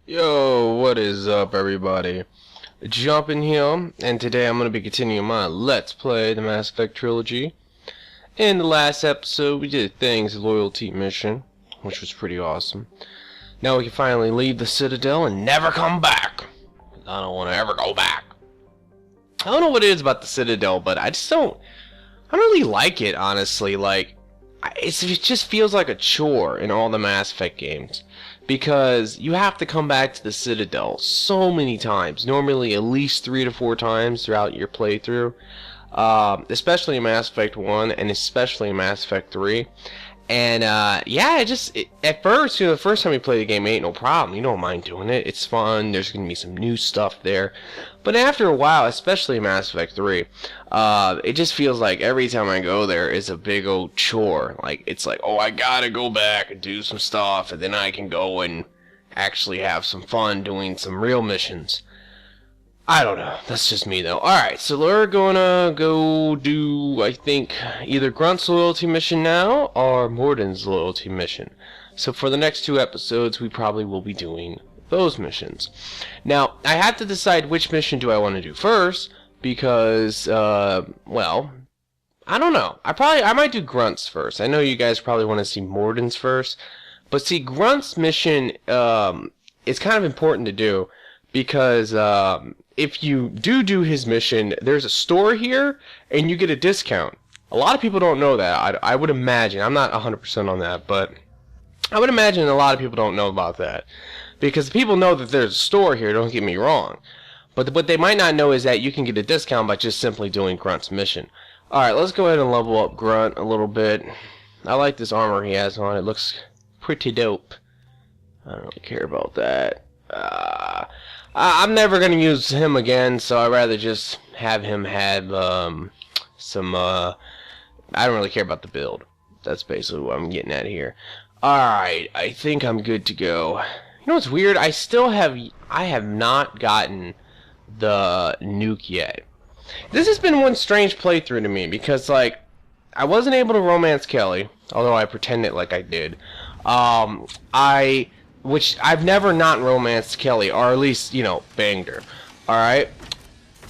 Yo, what is up, everybody? Jumpin here, and today I'm going to be continuing my Let's Play the Mass Effect Trilogy. In the last episode, we did Thing's loyalty mission, which was pretty awesome. Now we can finally leave the Citadel and never come back. I don't want to ever go back. I don't know what it is about the Citadel, but I don't really like it, honestly. Like, it just feels like a chore in all the Mass Effect games. Because you have to come back to the Citadel so many times, normally at least 3 to 4 times throughout your playthrough, especially in Mass Effect 1 and especially in Mass Effect 3. And yeah, at first, the first time you play the game, it ain't no problem. You don't mind doing it. It's fun. There's gonna be some new stuff there. But after a while, especially in Mass Effect 3, it just feels like every time I go there is a big old chore. Like, it's like, oh, I gotta go back and do some stuff, and then I can go and actually have some fun doing some real missions. I don't know. That's just me, though. Alright, so we're gonna go do, I think, either Grunt's loyalty mission now or Morden's loyalty mission. So for the next 2 episodes, we probably will be doing those missions. Now, I have to decide which mission do I want to do first, because, well, I don't know. I might do Grunt's first. I know you guys probably want to see Morden's first, but see, Grunt's mission is kind of important to do, because if you do his mission, there's a store here, and you get a discount. A lot of people don't know that. I would imagine. I'm not 100% on that, but I would imagine a lot of people don't know about that. Because people know that there's a store here, don't get me wrong. But what they might not know is that you can get a discount by just simply doing Grunt's mission. Alright, let's go ahead and level up Grunt a little bit. I like this armor he has on. It looks pretty dope. I don't really care about that. I'm never going to use him again, so I'd rather just have him have some... I don't really care about the build. That's basically what I'm getting at here. Alright, I think I'm good to go. You know what's weird? I have not gotten the nuke yet. This has been one strange playthrough to me, because, like, I wasn't able to romance Kelly, although I pretended like I did. Which I've never not romanced Kelly, or at least, banged her. Alright?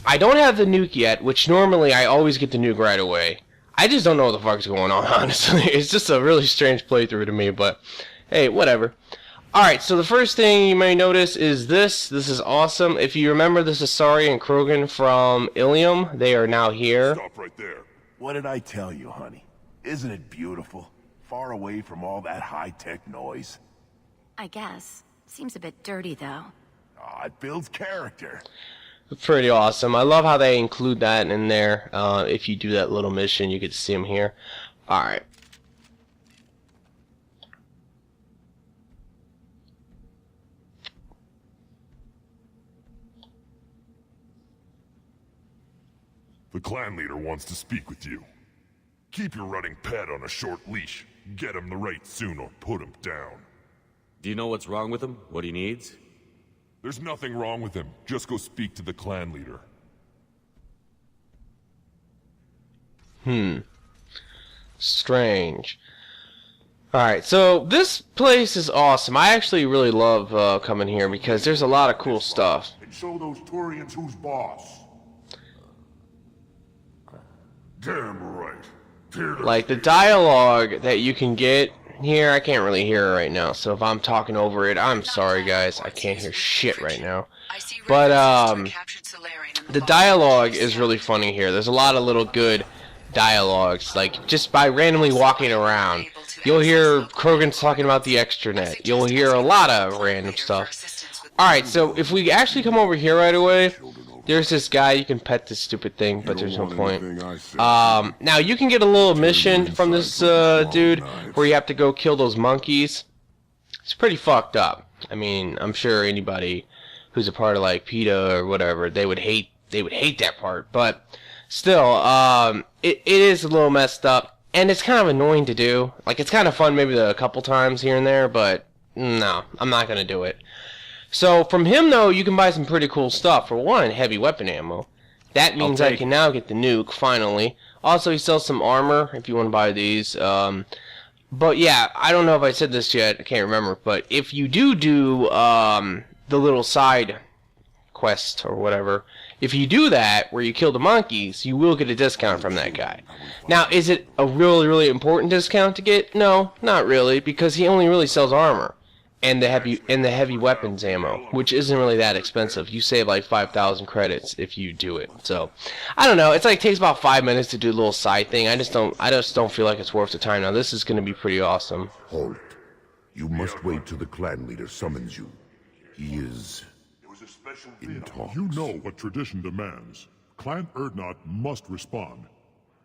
I don't have the nuke yet, which normally I always get the nuke right away. I just don't know what the fuck's going on, honestly. It's just a really strange playthrough to me, but hey, whatever. Alright, so the first thing you may notice is this. This is awesome. If you remember the Asari and Krogan from Ilium, they are now here. Stop right there. What did I tell you, honey? Isn't it beautiful? Far away from all that high-tech noise. I guess. Seems a bit dirty, though. Oh, it builds character. Pretty awesome. I love how they include that in there. If you do that little mission, you get to see them here. Alright. The clan leader wants to speak with you. Keep your running pet on a short leash. Get him the right soon or put him down. Do you know what's wrong with him? What he needs? There's nothing wrong with him. Just go speak to the clan leader. Strange. Alright, so this place is awesome. I actually really love coming here because there's a lot of cool stuff. And show those Turians who's boss. Damn right. Like, the dialogue that you can get here, I can't really hear it right now, so if I'm talking over it, I'm sorry guys, I can't hear shit right now. But the dialogue is really funny here. There's a lot of little good dialogues, like just by randomly walking around. You'll hear Krogan talking about the extranet. You'll hear a lot of random stuff. Alright, so if we actually come over here right away, there's this guy. You can pet this stupid thing, but there's no point. Now, you can get a little mission from this dude where you have to go kill those monkeys. It's pretty fucked up. I mean, I'm sure anybody who's a part of, like, PETA or whatever, they would hate that part. But still, it is a little messed up, and it's kind of annoying to do. Like, it's kind of fun maybe a couple times here and there, but no, I'm not going to do it. So, from him, though, you can buy some pretty cool stuff. For one, heavy weapon ammo. That means I can now get the nuke, finally. Also, he sells some armor, if you want to buy these. But, yeah, I don't know if I said this yet. I can't remember. But if you do the little side quest or whatever, if you do that where you kill the monkeys, you will get a discount from that guy. Now, is it a really, really important discount to get? No, not really, because he only really sells armor and the heavy weapons ammo, which isn't really that expensive. You save like 5,000 credits if you do it. So I don't know, it's like takes about 5 minutes to do a little side thing. I just don't feel like it's worth the time. Now this is going to be pretty awesome. Halt. You must wait till the clan leader summons you. He is in talks. You know what tradition demands. Clan Urdnot must respond.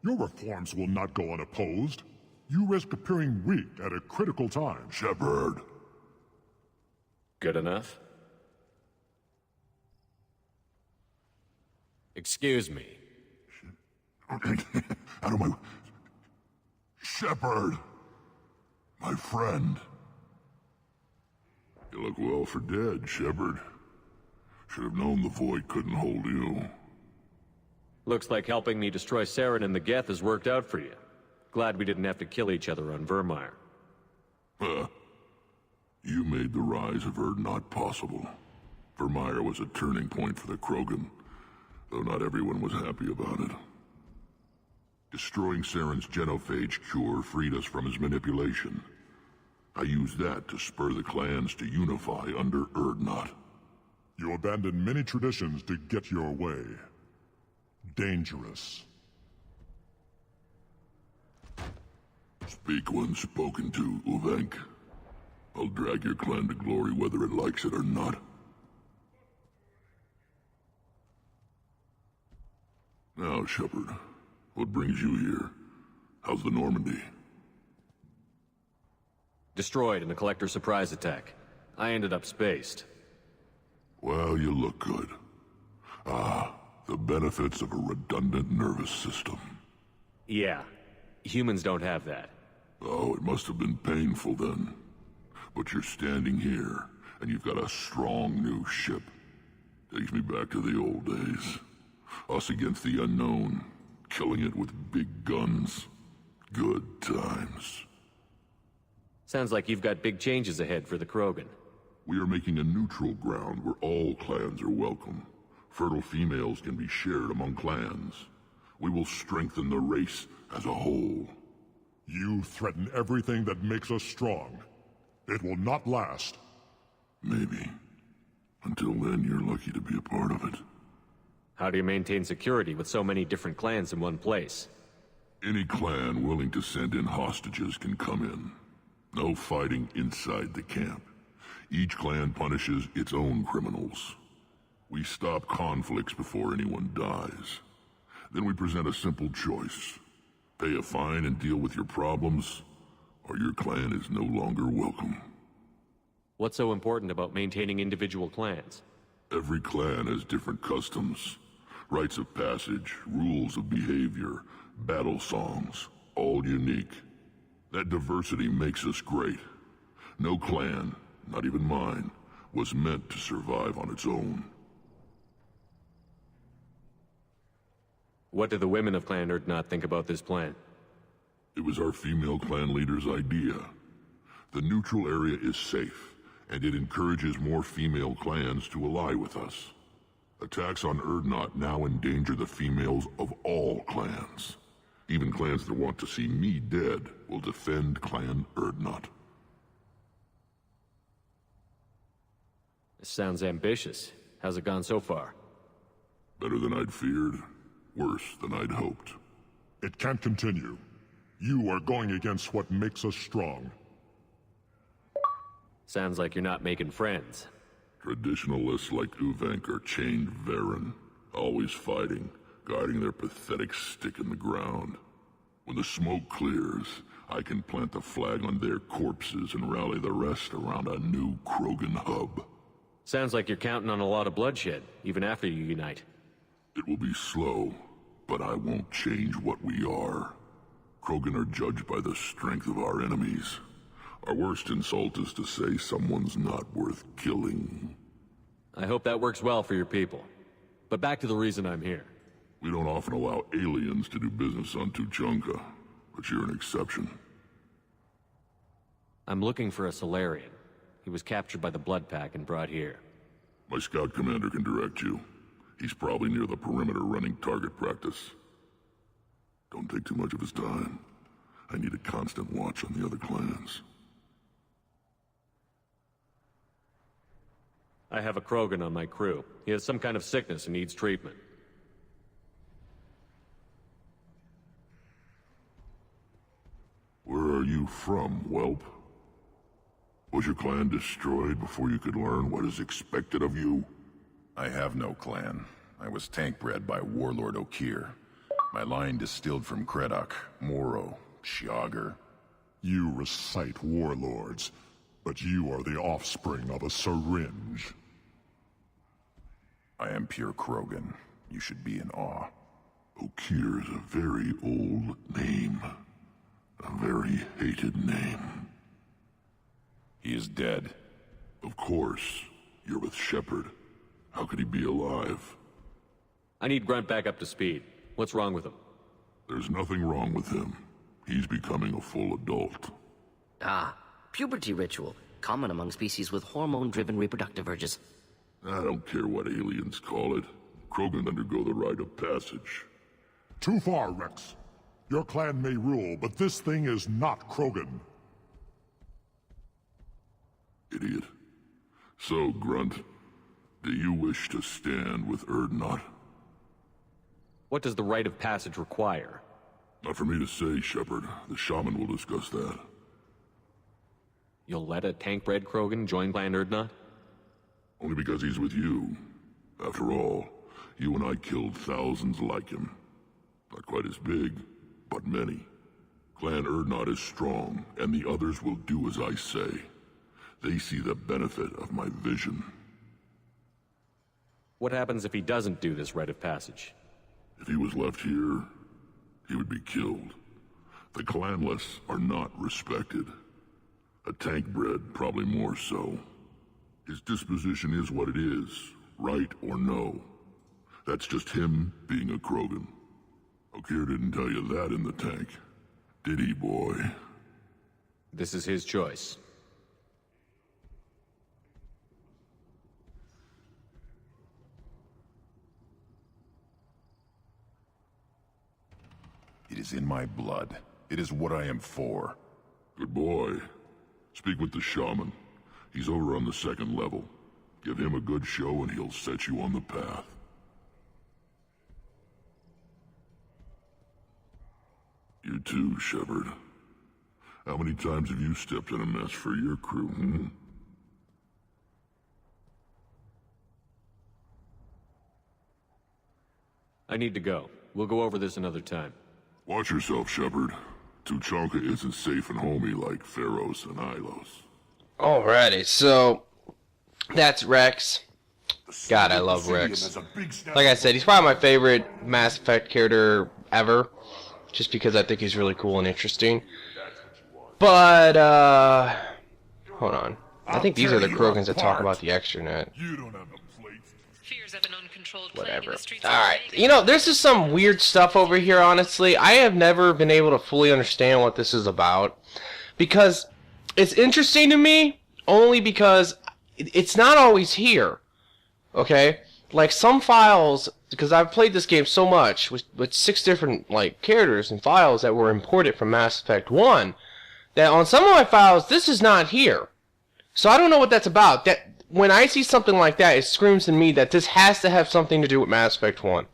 Your reforms will not go unopposed. You risk appearing weak at a critical time. Shepherd. Good enough? Excuse me. Out of my... Shepherd! My friend. You look well for dead, Shepherd. Should have known the void couldn't hold you. Looks like helping me destroy Saren and the Geth has worked out for you. Glad we didn't have to kill each other on Virmire. Huh. You made the rise of Urdnot possible. Virmire was a turning point for the Krogan, though not everyone was happy about it. Destroying Saren's genophage cure freed us from his manipulation. I used that to spur the clans to unify under Urdnot. You abandoned many traditions to get your way. Dangerous. Speak when spoken to, Uvenk. I'll drag your clan to glory whether it likes it or not. Now, Shepherd, what brings you here? How's the Normandy? Destroyed in a collector surprise attack. I ended up spaced. Well, you look good. Ah, the benefits of a redundant nervous system. Yeah, humans don't have that. Oh, it must have been painful then. But you're standing here, and you've got a strong new ship. Takes me back to the old days. Us against the unknown, killing it with big guns. Good times. Sounds like you've got big changes ahead for the Krogan. We are making a neutral ground where all clans are welcome. Fertile females can be shared among clans. We will strengthen the race as a whole. You threaten everything that makes us strong. It will not last. Maybe. Until then, you're lucky to be a part of it. How do you maintain security with so many different clans in one place? Any clan willing to send in hostages can come in. No fighting inside the camp. Each clan punishes its own criminals. We stop conflicts before anyone dies. Then we present a simple choice. Pay a fine and deal with your problems, or your clan is no longer welcome. What's so important about maintaining individual clans? Every clan has different customs, rites of passage, rules of behavior, battle songs, all unique. That diversity makes us great. No clan, not even mine, was meant to survive on its own. What do the women of Clan Urdnot think about this plan? It was our female clan leader's idea. The neutral area is safe, and it encourages more female clans to ally with us. Attacks on Urdnot now endanger the females of all clans. Even clans that want to see me dead will defend Clan Urdnot. This sounds ambitious. How's it gone so far? Better than I'd feared. Worse than I'd hoped. It can't continue. You are going against what makes us strong. Sounds like you're not making friends. Traditionalists like Uvenk are chained Varen, always fighting, guarding their pathetic stick in the ground. When the smoke clears, I can plant the flag on their corpses and rally the rest around a new Krogan hub. Sounds like you're counting on a lot of bloodshed, even after you unite. It will be slow, but I won't change what we are. Krogan are judged by the strength of our enemies. Our worst insult is to say someone's not worth killing. I hope that works well for your people. But back to the reason I'm here. We don't often allow aliens to do business on Tuchanka, but you're an exception. I'm looking for a Solarian. He was captured by the Blood Pack and brought here. My scout commander can direct you. He's probably near the perimeter running target practice. Don't take too much of his time. I need a constant watch on the other clans. I have a Krogan on my crew. He has some kind of sickness and needs treatment. Where are you from, whelp? Was your clan destroyed before you could learn what is expected of you? I have no clan. I was tank bred by Warlord Okir. My line distilled from Kredok, Moro, Shiagar. You recite warlords, but you are the offspring of a syringe. I am pure Krogan. You should be in awe. Okir is a very old name. A very hated name. He is dead. Of course. You're with Shepard. How could he be alive? I need Grunt back up to speed. What's wrong with him? There's nothing wrong with him. He's becoming a full adult. Ah, puberty ritual. Common among species with hormone-driven reproductive urges. I don't care what aliens call it. Krogan undergo the rite of passage. Too far, Wrex. Your clan may rule, but this thing is not Krogan. Idiot. So, Grunt, do you wish to stand with Urdnot? What does the rite of passage require? Not for me to say, Shepard. The shaman will discuss that. You'll let a tank-bred Krogan join Clan Urdnot? Only because he's with you. After all, you and I killed thousands like him. Not quite as big, but many. Clan Urdnot is strong, and the others will do as I say. They see the benefit of my vision. What happens if he doesn't do this rite of passage? If he was left here, he would be killed. The clanless are not respected. A tank bred, probably more so. His disposition is what it is, right or no. That's just him being a Krogan. Okir didn't tell you that in the tank, did he, boy? This is his choice. It is in my blood. It is what I am for. Good boy. Speak with the shaman. He's over on the second level. Give him a good show and he'll set you on the path. You too, Shepard. How many times have you stepped in a mess for your crew, hmm? I need to go. We'll go over this another time. Watch yourself, Shepard. Tuchanka isn't safe and homey like Pharaohs and Ilos. Alrighty, so that's Wrex. God, I love Wrex. Like I said, he's probably my favorite Mass Effect character ever, just because I think he's really cool and interesting. But, hold on. I think these are the Krogans that talk about the extranet. You don't have a plate. Fears of an uncontrolled Whatever. Alright, you know, there's just some weird stuff over here, honestly. I have never been able to fully understand what this is about. Because it's interesting to me, only because it's not always here. Okay? Like, some files, because I've played this game so much, with 6 different, like, characters and files that were imported from Mass Effect 1, that on some of my files, this is not here. So I don't know what that's about. That when I see something like that, it screams to me that this has to have something to do with Mass Effect 1.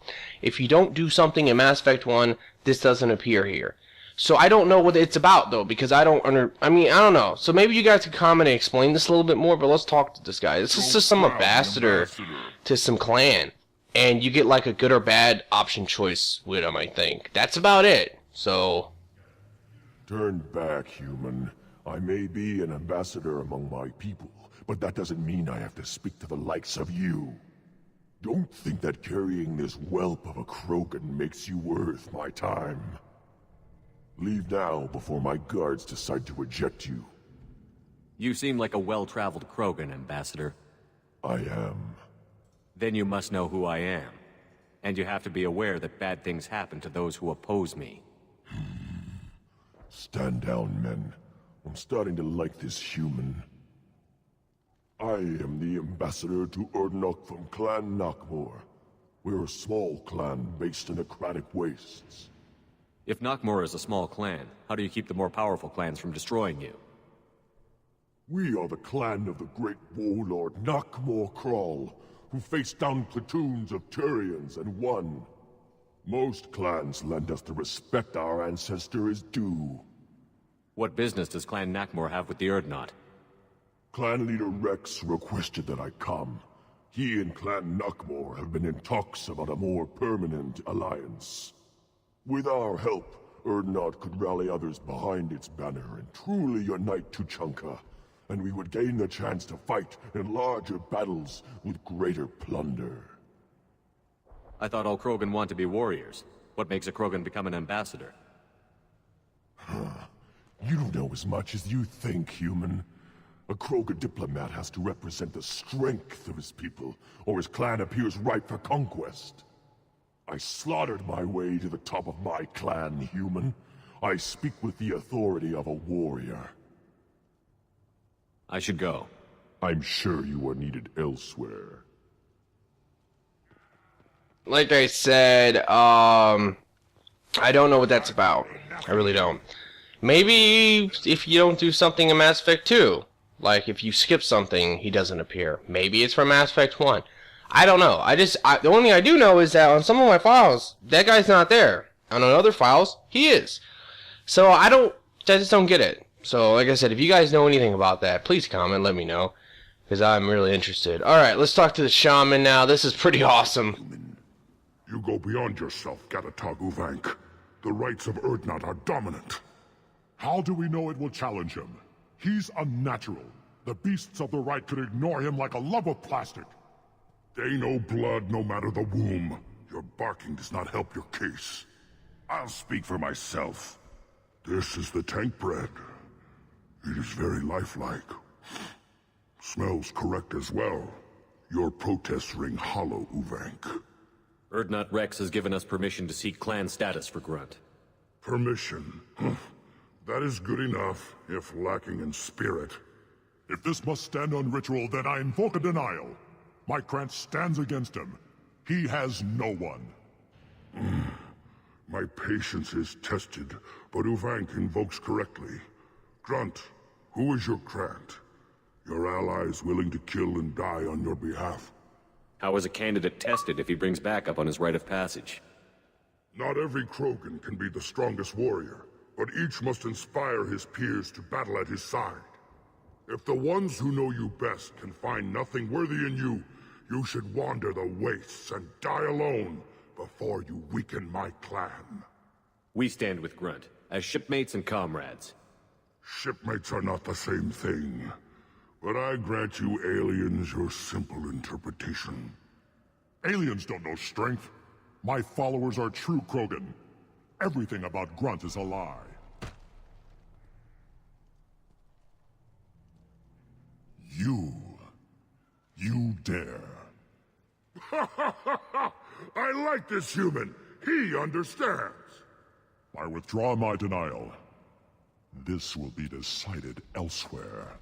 If you don't do something in Mass Effect 1, this doesn't appear here. So I don't know what it's about, though, because I don't I don't know. So maybe you guys could comment and explain this a little bit more, but let's talk to this guy. This is just some ambassador to some clan. And you get, like, a good or bad option choice with him, I think. That's about it. So Turn back, human. I may be an ambassador among my people, but that doesn't mean I have to speak to the likes of you. Don't think that carrying this whelp of a Krogan makes you worth my time. Leave now before my guards decide to eject you. You seem like a well-traveled Krogan, Ambassador. I am. Then you must know who I am. And you have to be aware that bad things happen to those who oppose me. Stand down, men. I'm starting to like this human. I am the ambassador to Urdnot from Clan Nakmor. We're a small clan based in the Kratic Wastes. If Nakmor is a small clan, how do you keep the more powerful clans from destroying you? We are the clan of the great warlord Nakmor Krall, who faced down platoons of Turians and won. Most clans lend us the respect our ancestor is due. What business does Clan Nakmor have with the Urdnot? Clan leader Wrex requested that I come. He and Clan Nakmor have been in talks about a more permanent alliance. With our help, Urdnot could rally others behind its banner and truly unite Tuchanka, and we would gain the chance to fight in larger battles with greater plunder. I thought all Krogan want to be warriors. What makes a Krogan become an ambassador? You don't know as much as you think, human. A Krogan diplomat has to represent the strength of his people, or his clan appears ripe for conquest. I slaughtered my way to the top of my clan, human. I speak with the authority of a warrior. I should go. I'm sure you are needed elsewhere. Like I said, I don't know what that's about. I really don't. Maybe if you don't do something in Mass Effect 2. Like, if you skip something, he doesn't appear. Maybe it's from Mass Effect 1. I don't know. The only thing I do know is that on some of my files, that guy's not there. And on other files, he is. So I just don't get it. So, like I said, if you guys know anything about that, please comment, let me know. Because I'm really interested. Alright, let's talk to the shaman now. This is pretty awesome. You go beyond yourself, Gatatag Uvank. The rites of Urdnot are dominant. How do we know it will challenge him? He's unnatural. The beasts of the rite could ignore him like a lump of plastic. They know blood no matter the womb. Your barking does not help your case. I'll speak for myself. This is the tank bread. It is very lifelike. Smells correct as well. Your protests ring hollow, Uvank. Urdnot Wrex has given us permission to seek clan status for Grunt. Permission? That is good enough, if lacking in spirit. If this must stand on ritual, then I invoke a denial. My Krant stands against him. He has no one. My patience is tested, but Uvank invokes correctly. Grunt, who is your Krant? Your allies willing to kill and die on your behalf? How is a candidate tested if he brings backup on his rite of passage? Not every Krogan can be the strongest warrior, but each must inspire his peers to battle at his side. If the ones who know you best can find nothing worthy in you, you should wander the wastes and die alone before you weaken my clan. We stand with Grunt, as shipmates and comrades. Shipmates are not the same thing, but I grant you aliens your simple interpretation. Aliens don't know strength. My followers are true Krogan. Everything about Grunt is a lie. You dare. I like this human. He understands. I withdraw my denial. This will be decided elsewhere.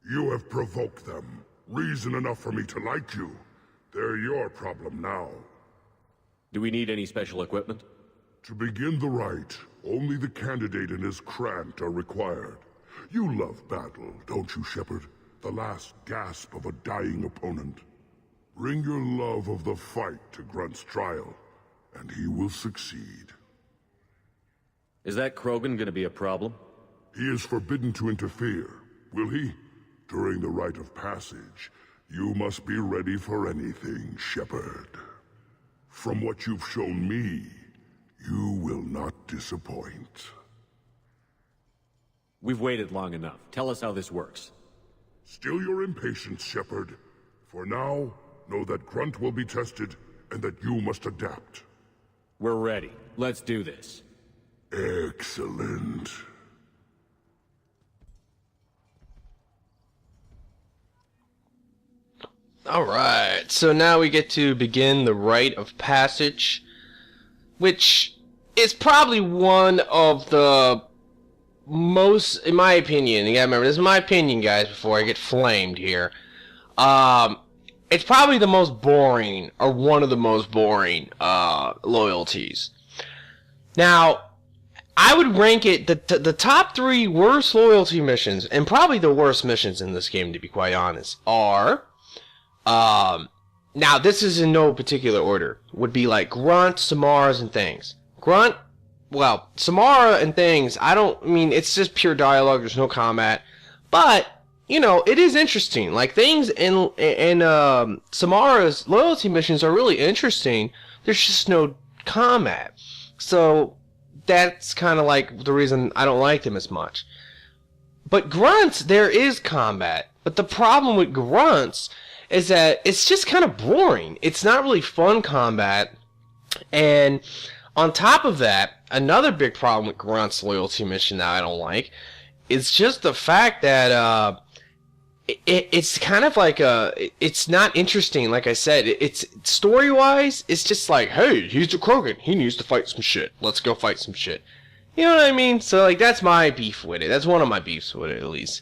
You have provoked them. Reason enough for me to like you. They're your problem now. Do we need any special equipment? To begin the rite, only the candidate and his Krant are required. You love battle, don't you, Shepard? The last gasp of a dying opponent. Bring your love of the fight to Grunt's trial, and he will succeed. Is that Krogan gonna be a problem? He is forbidden to interfere, will he? During the rite of passage, you must be ready for anything, Shepard. From what you've shown me, you will not disappoint. We've waited long enough. Tell us how this works. Still your impatience, Shepard. For now, know that Grunt will be tested, and that you must adapt. We're ready. Let's do this. Excellent. Alright, so now we get to begin the rite of passage, which is probably one of the in my opinion, you gotta remember, this is my opinion, guys, before I get flamed here. It's probably the most boring, or one of the most boring, loyalties. Now, I would rank it, the top 3 worst loyalty missions, and probably the worst missions in this game, to be quite honest, are, now this is in no particular order, would be like Grunt, Samaras, and Things. Grunt, well, Samara and Things, I mean, it's just pure dialogue, there's no combat, but, you know, it is interesting. Like, Things and Samara's loyalty missions are really interesting, there's just no combat. So, that's kind of like the reason I don't like them as much. But Grunts, there is combat, but the problem with Grunts is that it's just kind of boring. It's not really fun combat, and on top of that, another big problem with Grunt's loyalty mission that I don't like is just the fact that it's kind of like it's not interesting. Like I said, it's story-wise, it's just like, hey, he's a Krogan, he needs to fight some shit. Let's go fight some shit. You know what I mean? So like that's my beef with it. That's one of my beefs with it, at least.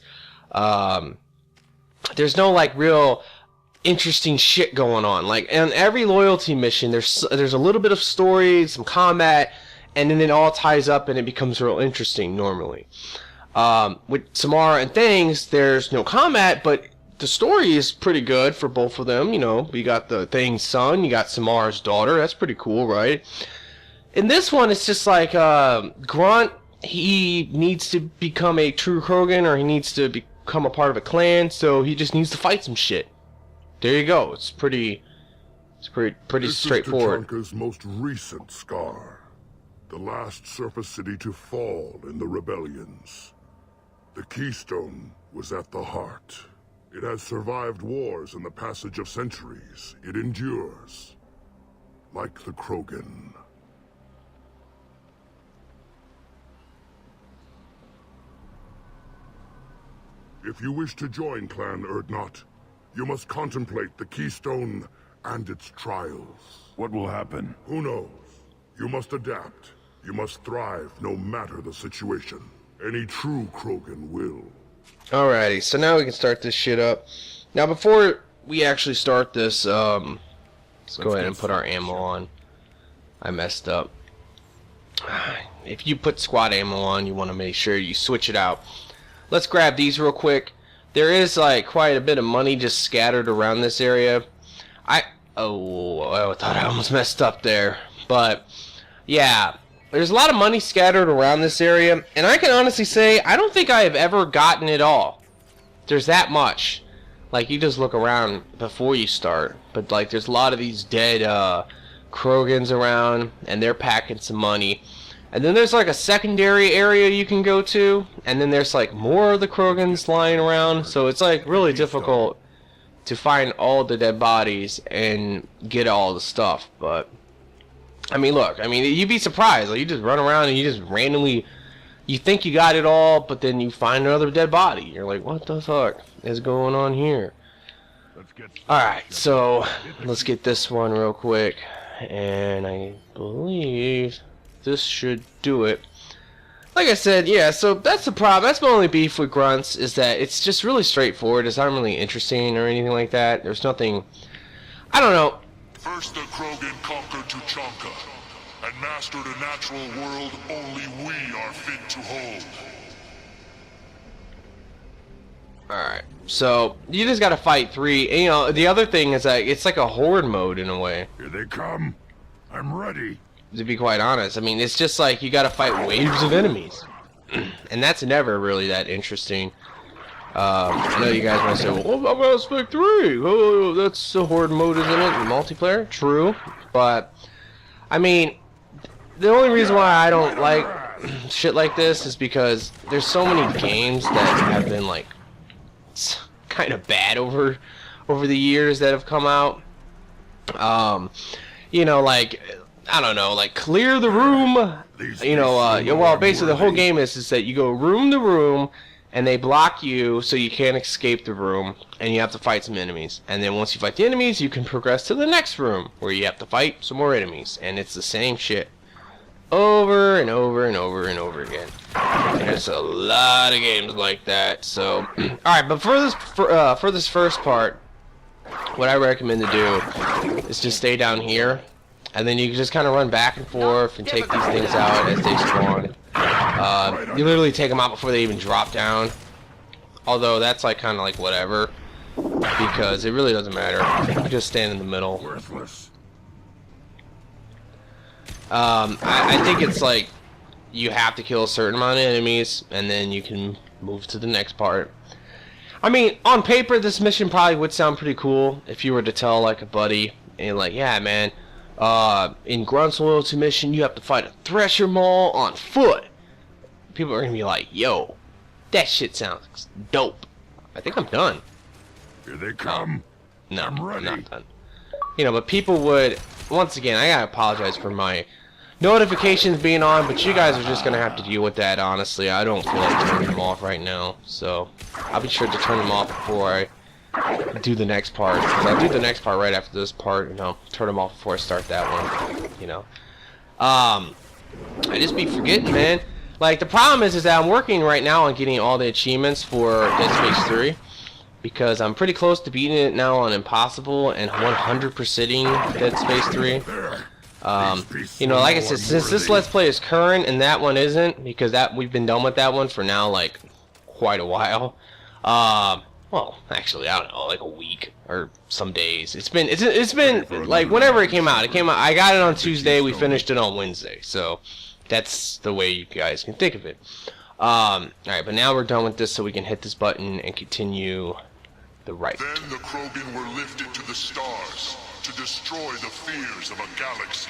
There's no like real interesting shit going on. Like on every loyalty mission, there's a little bit of story, some combat, and then it all ties up and it becomes real interesting normally. With Samara and Things, there's no combat, but the story is pretty good for both of them. You know, you got the Things' son, you got Samara's daughter. That's pretty cool, right? In this one, it's just like Grunt, he needs to become a true Krogan, or he needs to become a part of a clan, so he just needs to fight some shit. There you go. It's pretty straightforward. This is Tuchanka's most recent scar. The last surface city to fall in the rebellions. The keystone was at the heart. It has survived wars and the passage of centuries. It endures. Like the Krogan. If you wish to join Clan Urdnot, you must contemplate the keystone and its trials. What will happen? Who knows? You must adapt. You must thrive no matter the situation. Any true Krogan will. Alrighty, so now we can start this shit up. Now before we actually start this, let's go ahead and put our ammo on. I messed up. If you put squad ammo on, you want to make sure you switch it out. Let's grab these real quick. There is like quite a bit of money just scattered around this area. I thought I almost messed up there. But yeah, there's a lot of money scattered around this area, and I can honestly say I don't think I have ever gotten it all. There's that much. Like, you just look around before you start, but like there's a lot of these dead Krogans around, and they're packing some money. And then there's like a secondary area you can go to, and then there's like more of the Krogans lying around, so it's like really difficult to find all the dead bodies and get all the stuff. But I mean, look, I mean, you'd be surprised. Like, you just run around and you just randomly, you think you got it all, but then you find another dead body. You're like, what the fuck is going on here? Alright, so let's get this one real quick, and I believe this should do it. Like I said, yeah, so that's the problem. That's my only beef with Grunts, is that it's just really straightforward. It's not really interesting or anything like that. There's nothing, I don't know. First the Krogan conquered Tuchanka and mastered a natural world only we are fit to hold. Alright, so you just gotta fight 3. And, you know, the other thing is that it's like a horde mode in a way. Here they come. I'm ready. To be quite honest, I mean, it's just like you gotta fight waves of enemies. And that's never really that interesting. I know you guys might say, well, I'm Mass Effect 3! Oh, that's the horde mode, isn't it? In multiplayer? True. But, I mean, the only reason why I don't like shit like this is because there's so many games that have been, like, kind of bad over the years that have come out. You know, like, I don't know, like, clear the room. You know, well, basically the whole game is that you go room to room, and they block you so you can't escape the room, and you have to fight some enemies. And then once you fight the enemies, you can progress to the next room, where you have to fight some more enemies. And it's the same shit over and over and over and over again. There's a lot of games like that. So, all right, but for this first part, what I recommend to do is just stay down here, and then you can just kind of run back and forth and take these things out as they spawn. You literally take them out before they even drop down. Although that's like kind of like whatever, because it really doesn't matter. You just stand in the middle. Worthless. I think it's like you have to kill a certain amount of enemies, and then you can move to the next part. I mean, on paper, this mission probably would sound pretty cool if you were to tell like a buddy, and like, yeah, man, in Grunt's loyalty mission, you have to fight a Thresher Maw on foot. People are gonna be like, yo, that shit sounds dope. I think I'm done. Here they come. No, I'm ready. I'm not done. You know, but people would, once again, I gotta apologize for my notifications being on, but you guys are just gonna have to deal with that, honestly. I don't feel like turning them off right now, so I'll be sure to turn them off before I do the next part. 'Cause I'll do the next part right after this part, and I'll turn them off before I start that one, you know. I just be forgetting, man. Like, the problem is that I'm working right now on getting all the achievements for Dead Space 3, because I'm pretty close to beating it now on Impossible and 100%ing Dead Space 3. You know, like I said, since this Let's Play is current and that one isn't, because we've been done with that one for now like quite a while. Well, actually, I don't know, like a week or some days. It's been like whenever it came out. I got it on Tuesday. We finished it on Wednesday. So that's the way you guys can think of it. All right, but now we're done with this, so we can hit this button and continue the rite. Then the Krogan were lifted to the stars to destroy the fears of a galaxy.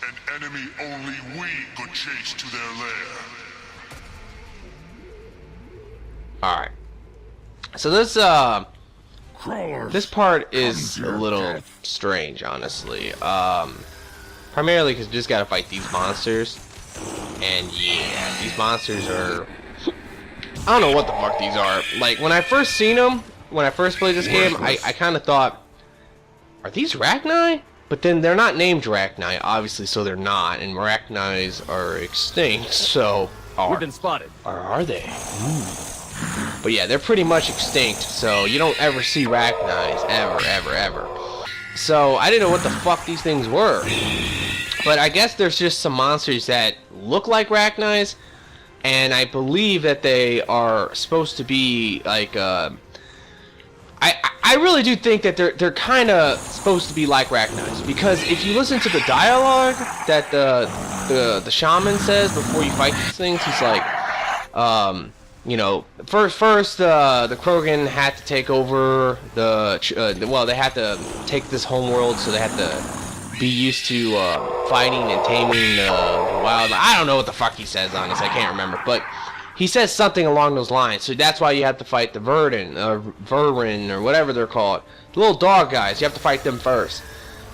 An enemy only we could chase to their lair. Alright. So this this part is a little strange, honestly. Primarily because you just gotta fight these monsters. And yeah, these monsters are, I don't know what the fuck these are. Like, when I first seen them, when I first played this game, I kind of thought, are these Rachni? But then they're not named Rachni, obviously, so they're not. And Rachnis are extinct, so We've been spotted. or are they? But yeah, they're pretty much extinct, so you don't ever see Rachnis, ever. So I didn't know what the fuck these things were. But I guess there's just some monsters that look like Rachnis, and I believe that they are supposed to be like I really do think that they're kind of supposed to be like Rachnis, because if you listen to the dialogue that the shaman says before you fight these things, he's like, you know, first the Krogan had to take over well, they had to take this homeworld, so they had to be used to fighting and taming the wild. I don't know what the fuck he says, honestly, I can't remember, but he says something along those lines. So that's why you have to fight the Verrin, or whatever they're called, the little dog guys. You have to fight them first.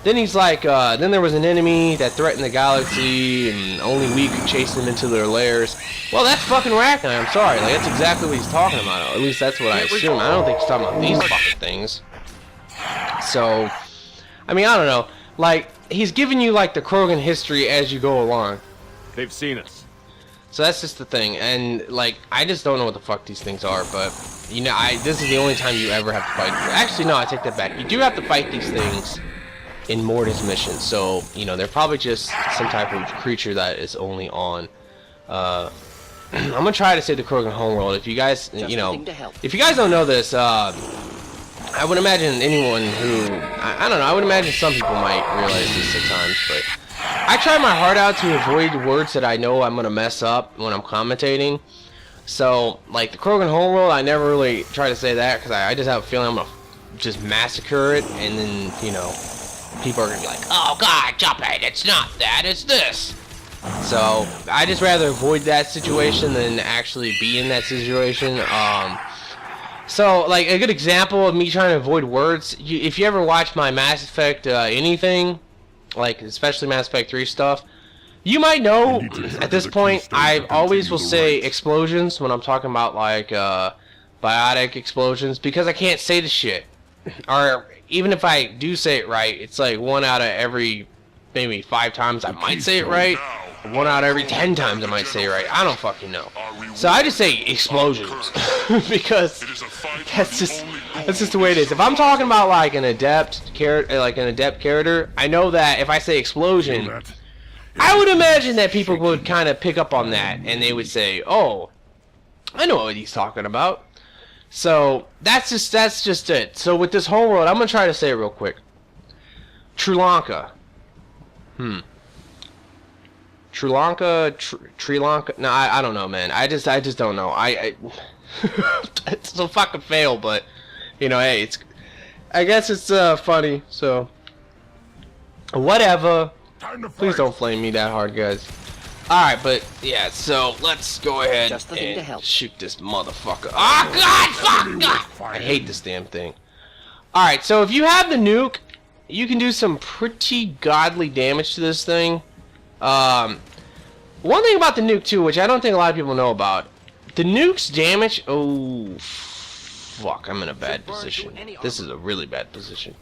Then he's like, then there was an enemy that threatened the galaxy, and only we could chase them into their lairs. Well, that's fucking Rachni, I'm sorry. Like, that's exactly what he's talking about. At least that's what I assume. I don't think he's talking about these fucking things. So, I mean, I don't know. Like, he's giving you, like, the Krogan history as you go along. They've seen us. So that's just the thing. And, like, I just don't know what the fuck these things are, but, you know, this is the only time you ever have to fight. Actually, no, I take that back. You do have to fight these things in Mortis missions. So, you know, they're probably just some type of creature that is only on, I'm gonna try to say the Krogan homeworld. If you guys, you know, if you guys don't know this, I would imagine anyone who, I don't know, I would imagine some people might realize this at times, but I try my heart out to avoid words that I know I'm going to mess up when I'm commentating. So, like, the Krogan homeworld, I never really try to say that, because I just have a feeling I'm going to just massacre it, and then, you know, people are going to be like, oh god, Jumpin, it's not that, it's this. So, I just rather avoid that situation than actually be in that situation. So, like, a good example of me trying to avoid words, if you ever watch my Mass Effect anything, like, especially Mass Effect 3 stuff, you might know, at this point, I always will say explosions when I'm talking about, like, biotic explosions, because I can't say the shit. Or, even if I do say it right, it's like 1 out of every, maybe 5 times I might say it right. 1 out of every 10 times I might say right. I don't fucking know. So I just say explosions because that's just the way it is. If I'm talking about like an adept character, I know that if I say explosion, I would imagine that people would kind of pick up on that and they would say, "Oh, I know what he's talking about." So that's just it. So with this whole world, I'm gonna try to say it real quick. Trilanka. Trilanka. No, I don't know, man. I just don't know. It's a fucking fail, but you know, hey, I guess it's funny. So whatever. Please don't flame me that hard, guys. All right, but yeah. So let's go ahead and shoot this motherfucker. Oh God, fuck! God. I hate this damn thing. All right, so if you have the nuke, you can do some pretty godly damage to this thing. One thing about the nuke too, which I don't think a lot of people know about, the nuke's damage. Oh, fuck! I'm in a bad position. This is a really bad position.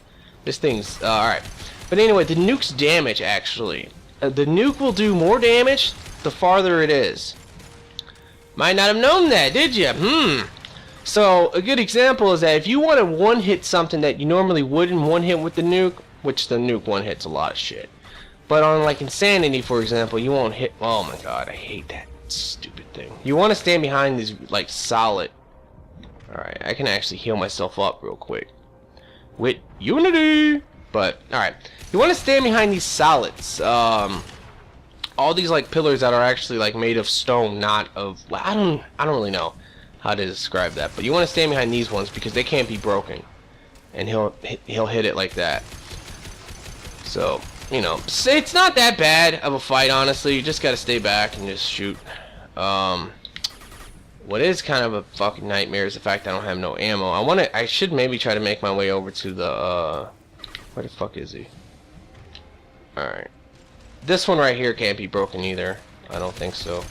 This thing's all right. But anyway, the nuke's damage actually. The nuke will do more damage the farther it is. Might not have known that, did you? So a good example is that if you want to one-hit something that you normally wouldn't one-hit with the nuke, which the nuke one-hits a lot of shit. But on like Insanity, for example, you won't hit. Oh my god, I hate that stupid thing. You want to stand behind these like solid. All right, I can actually heal myself up real quick with Unity. But all right, you want to stand behind these solids. All these like pillars that are actually like made of stone, not of. I don't really know how to describe that. But you want to stand behind these ones because they can't be broken, and he'll hit it like that. So. You know, it's not that bad of a fight, honestly. You just gotta stay back and just shoot. What is kind of a fucking nightmare is the fact I don't have no ammo. I should maybe try to make my way over to the, where the fuck is he? Alright. This one right here can't be broken either. I don't think so.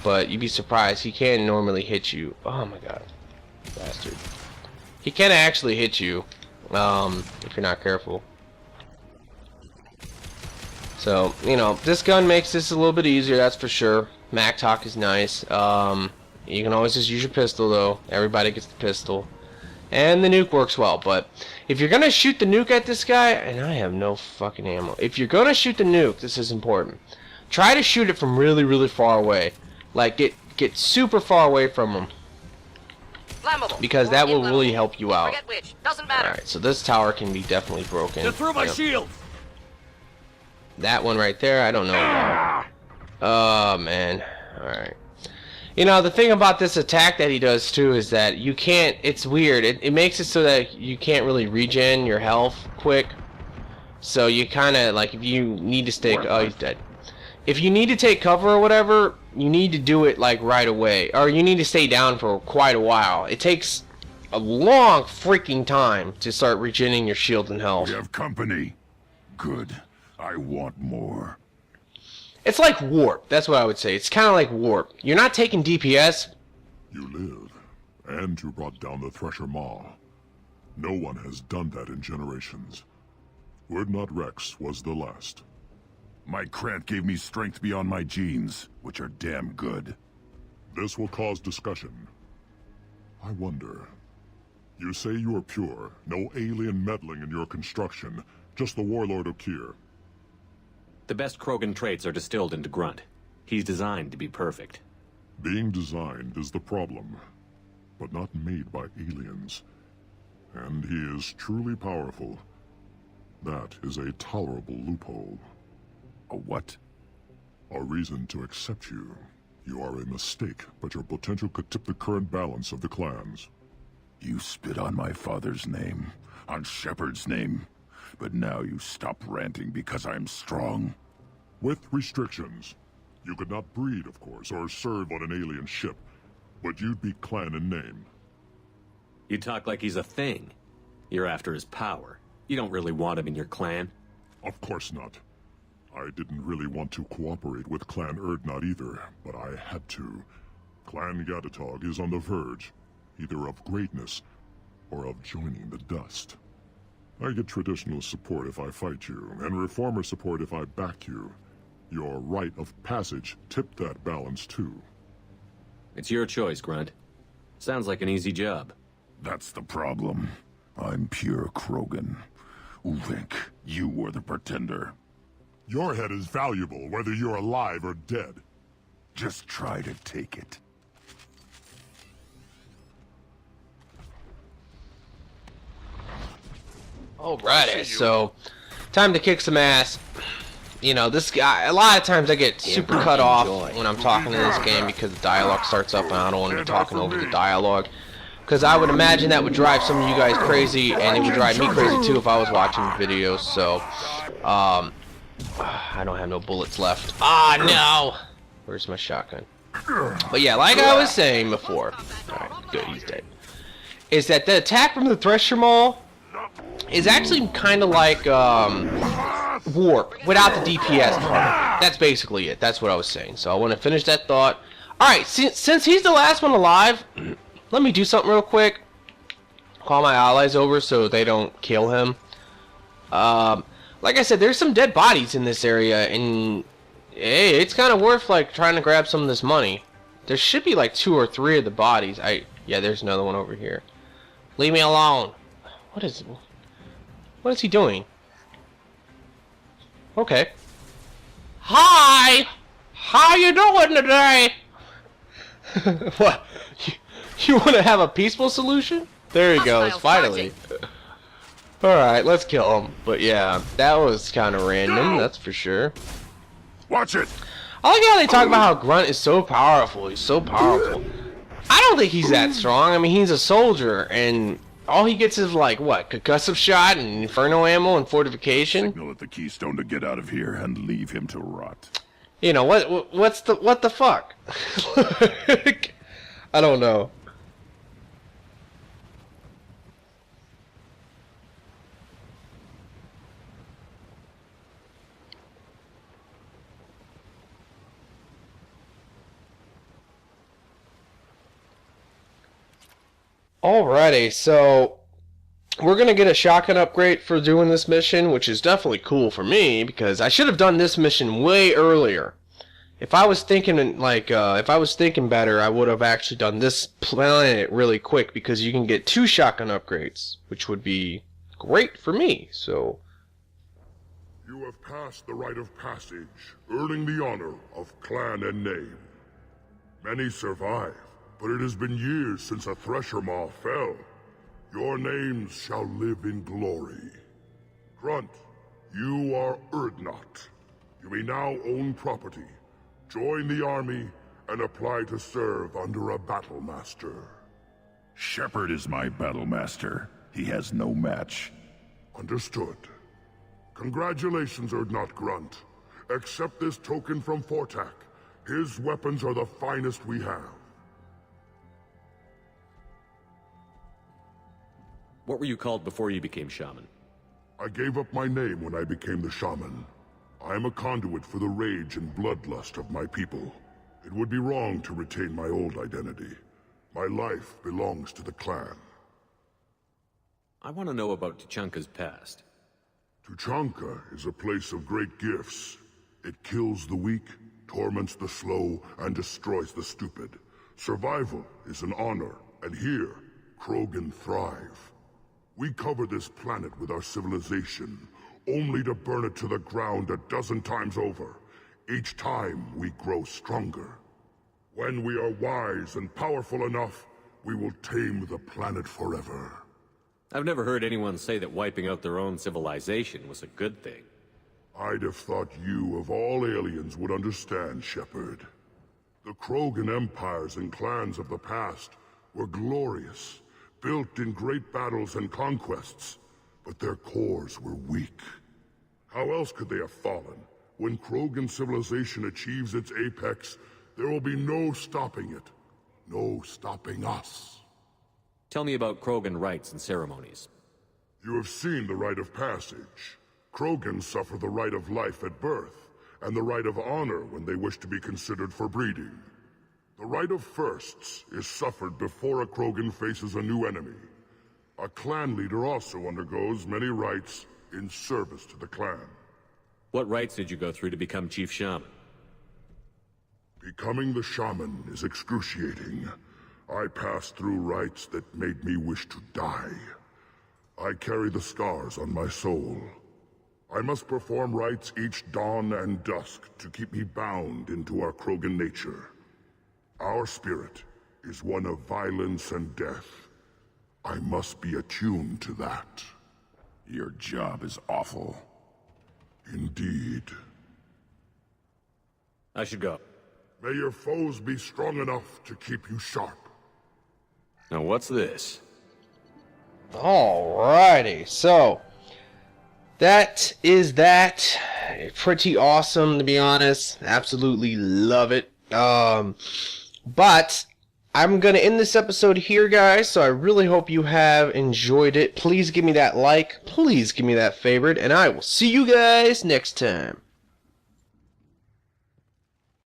But you'd be surprised. He can normally hit you. Oh my god. Bastard. He can actually hit you, if you're not careful. So, you know, this gun makes this a little bit easier, that's for sure. MacTalk is nice. You can always just use your pistol, though. Everybody gets the pistol. And the nuke works well, but if you're going to shoot the nuke at this guy, and I have no fucking ammo. If you're going to shoot the nuke, this is important. Try to shoot it from really, really far away. Like, get super far away from him. Because that will really help you out. Alright, so this tower can be definitely broken. Just through my shield! That one right there, I don't know about. Oh, man. Alright. You know, the thing about this attack that he does, too, is that you can't... It's weird. It makes it so that you can't really regen your health quick. So you kind of, like, if you need to stay... Oh, he's dead. If you need to take cover or whatever, you need to do it, like, right away. Or you need to stay down for quite a while. It takes a long freaking time to start regening your shield and health. We have company. Good. I want more. It's like warp. That's what I would say. It's kind of like warp. You're not taking DPS. You live, and you brought down the Thresher Maw. No one has done that in generations. Wrex was the last. My Krant gave me strength beyond my genes, which are damn good. This will cause discussion. I wonder. You say you are pure, no alien meddling in your construction, just the Warlord Okier. The best Krogan traits are distilled into Grunt. He's designed to be perfect. Being designed is the problem, but not made by aliens. And he is truly powerful. That is a tolerable loophole. A what? A reason to accept you. You are a mistake, but your potential could tip the current balance of the clans. You spit on my father's name, on Shepard's name. But now you stop ranting because I'm strong? With restrictions. You could not breed, of course, or serve on an alien ship, but you'd be clan in name. You talk like he's a thing. You're after his power. You don't really want him in your clan. Of course not. I didn't really want to cooperate with Clan Urdnot either, but I had to. Clan Gatatog is on the verge, either of greatness, or of joining the dust. I get traditional support if I fight you, and reformer support if I back you. Your rite of passage tipped that balance too. It's your choice, Grunt. Sounds like an easy job. That's the problem. I'm pure Krogan. Uvenk, you were the pretender. Your head is valuable whether you're alive or dead. Just try to take it. Alrighty, so time to kick some ass. You know, this guy, a lot of times I get super cut off when I'm talking in this game because the dialogue starts up and I don't want to be talking over the dialogue. Because I would imagine that would drive some of you guys crazy, and it would drive me crazy too if I was watching videos, so, I don't have no bullets left. Ah, no! Where's my shotgun? But yeah, like I was saying before, alright, good, he's dead, is that the attack from the Thresher Maw is actually kind of like, Warp, without the DPS part. That's basically it, that's what I was saying, so I want to finish that thought. Alright, since he's the last one alive, let me do something real quick. Call my allies over so they don't kill him. Like I said, there's some dead bodies in this area, and hey, it's kind of worth like trying to grab some of this money. There should be like 2 or 3 of the bodies. Yeah, there's another one over here. Leave me alone. What is he doing? Okay. Hi. How you doing today? What? You want to have a peaceful solution? There he goes, finally. Alright, let's kill him. But yeah, that was kind of random, that's for sure. Watch it! I like how they talk about how Grunt is so powerful. He's so powerful. I don't think he's that strong. I mean, he's a soldier, and all he gets is like, what, concussive shot and inferno ammo and fortification? Signal at the Keystone to get out of here and leave him to rot. You know, what the fuck? I don't know. Alrighty, so we're gonna get a shotgun upgrade for doing this mission, which is definitely cool for me because I should have done this mission way earlier. If I was thinking like, if I was thinking better, I would have actually done this planet really quick because you can get 2 shotgun upgrades, which would be great for me. So You have passed the rite of passage, earning the honor of clan and name. Many survive, but it has been years since a Thresher Maw fell. Your names shall live in glory. Grunt, you are Urdnot. You may now own property. Join the army and apply to serve under a battle master. Shepard is my battle master. He has no match. Understood. Congratulations, Urdnot Grunt. Accept this token from Fortak. His weapons are the finest we have. What were you called before you became shaman? I gave up my name when I became the shaman. I am a conduit for the rage and bloodlust of my people. It would be wrong to retain my old identity. My life belongs to the clan. I want to know about Tuchanka's past. Tuchanka is a place of great gifts. It kills the weak, torments the slow, and destroys the stupid. Survival is an honor, and here, Krogan thrive. We cover this planet with our civilization, only to burn it to the ground a dozen times over. Each time, we grow stronger. When we are wise and powerful enough, we will tame the planet forever. I've never heard anyone say that wiping out their own civilization was a good thing. I'd have thought you, of all aliens, would understand, Shepard. The Krogan empires and clans of the past were glorious, built in great battles and conquests, but their cores were weak. How else could they have fallen? When Krogan civilization achieves its apex, there will be no stopping it. No stopping us. Tell me about Krogan rites and ceremonies. You have seen the rite of passage. Krogan suffer the rite of life at birth, and the rite of honor when they wish to be considered for breeding. The rite of firsts is suffered before a Krogan faces a new enemy. A clan leader also undergoes many rites in service to the clan. What rites did you go through to become Chief Shaman? Becoming the shaman is excruciating. I passed through rites that made me wish to die. I carry the scars on my soul. I must perform rites each dawn and dusk to keep me bound into our Krogan nature. Our spirit is one of violence and death. I must be attuned to that. Your job is awful. Indeed. I should go. May your foes be strong enough to keep you sharp. Now what's this? Alrighty, so that is that. Pretty awesome, to be honest. Absolutely love it. But I'm gonna end this episode here, guys, so I really hope you have enjoyed it. Please give me that like, please give me that favorite, and I will see you guys next time.